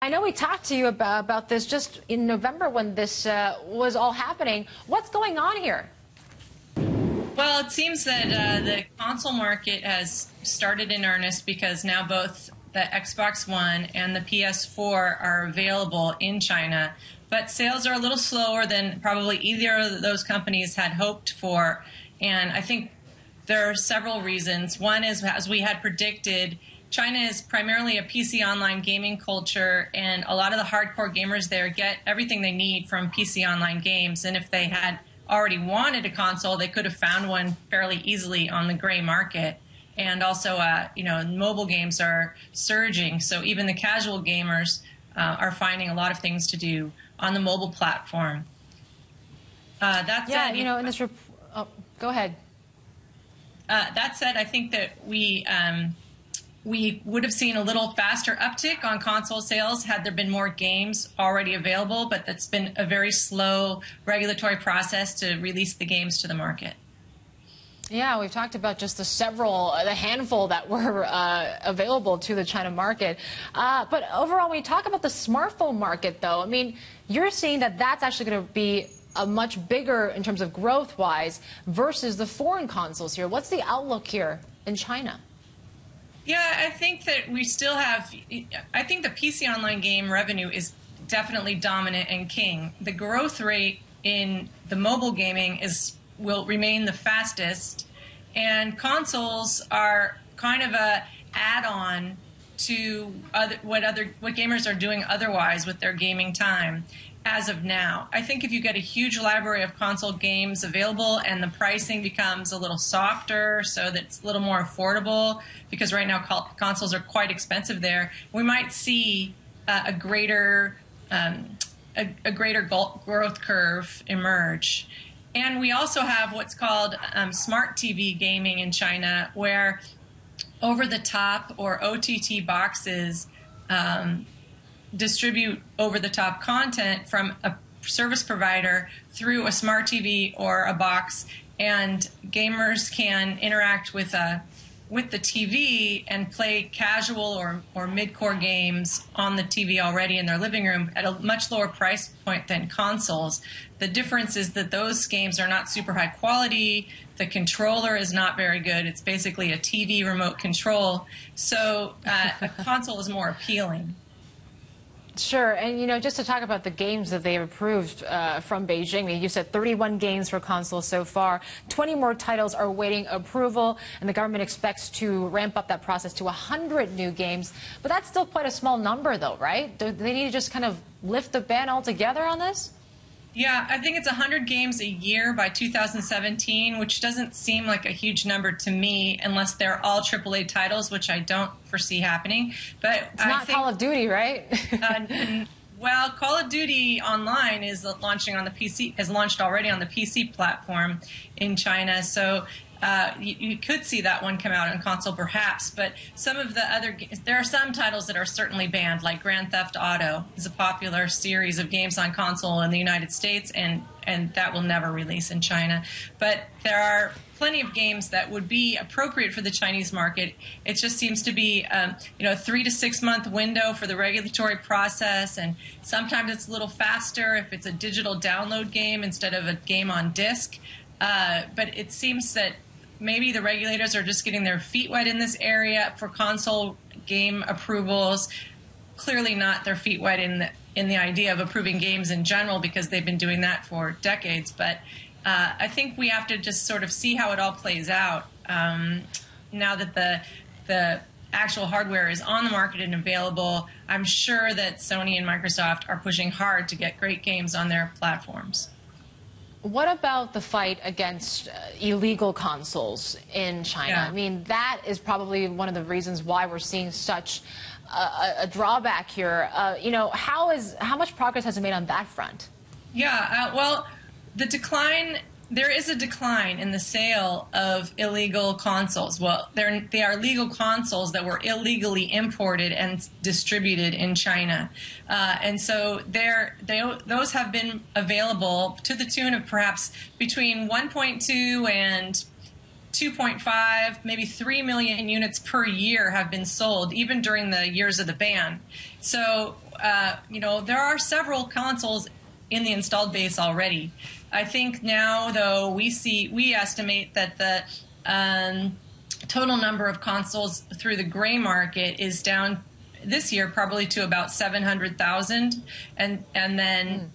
I know we talked to you about this just in November when this was all happening. What's going on here? Well, it seems that the console market has started in earnest because now both the Xbox One and the PS4 are available in China. But sales are a little slower than probably either of those companies had hoped for. And I think there are several reasons. One is, as we had predicted, China is primarily a PC online gaming culture, and a lot of the hardcore gamers there get everything they need from PC online games. And if they had already wanted a console, they could have found one fairly easily on the gray market. And also, mobile games are surging, so even the casual gamers are finding a lot of things to do on the mobile platform. That said, in this go ahead. That said, I think that we would have seen a little faster uptick on console sales had there been more games already available, but that's been a very slow regulatory process to release the games to the market. Yeah, we've talked about just the handful that were available to the China market. But overall, when you talk about the smartphone market, though, I mean, you're seeing that that's actually going to be a much bigger in terms of growth-wise versus the foreign consoles here. What's the outlook here in China? Yeah, I think that we still have, I think the PC online game revenue is definitely dominant and king. The growth rate in the mobile gaming will remain the fastest, and consoles are kind of a add-on to what gamers are doing otherwise with their gaming time as of now. I think if you get a huge library of console games available and the pricing becomes a little softer so that it's a little more affordable, because right now consoles are quite expensive there, we might see a greater growth curve emerge. And we also have what's called smart TV gaming in China, where over-the-top or OTT boxes distribute over-the-top content from a service provider through a smart TV or a box, and gamers can interact with the TV and play casual or mid-core games on the TV already in their living room at a much lower price point than consoles. The difference is that those games are not super high quality. The controller is not very good. It's basically a TV remote control. So a console is more appealing. Sure, and just to talk about the games that they've approved from Beijing, I mean, you said 31 games for consoles so far. 20 more titles are awaiting approval, and the government expects to ramp up that process to 100 new games. But that's still quite a small number, though, right? Do they need to just kind of lift the ban altogether on this? Yeah, I think it's 100 games a year by 2017, which doesn't seem like a huge number to me unless they're all AAA titles, which I don't foresee happening. But it's not Call of Duty, right? Well, Call of Duty Online is launching on the PC, has launched already on the PC platform in China. So you could see that one come out on console perhaps, but some of the other, there are some titles that are certainly banned, like Grand Theft Auto is a popular series of games on console in the United States, and that will never release in China. But there are plenty of games that would be appropriate for the Chinese market. It just seems to be a 3 to 6 month window for the regulatory process, and sometimes it's a little faster if it's a digital download game instead of a game on disc. But it seems that maybe the regulators are just getting their feet wet in this area for console game approvals. Clearly not their feet wet in the idea of approving games in general, because they've been doing that for decades. But I think we have to just sort of see how it all plays out now that the actual hardware is on the market and available. I'm sure that Sony and Microsoft are pushing hard to get great games on their platforms. What about the fight against illegal consoles in China? Yeah. I mean, that is probably one of the reasons why we're seeing such a drawback here. How much progress has been made on that front? Yeah, well, there is a decline in the sale of illegal consoles. Well, they are legal consoles that were illegally imported and distributed in China. And so those have been available to the tune of perhaps between 1.2 and 2.5, maybe 3 million units per year have been sold, even during the years of the ban. So, there are several consoles in the installed base already. I think now, though, we estimate that the total number of consoles through the gray market is down this year probably to about 700,000, and then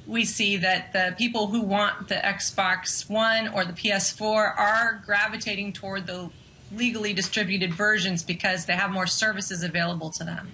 we see that the people who want the Xbox One or the PS4 are gravitating toward the legally distributed versions because they have more services available to them.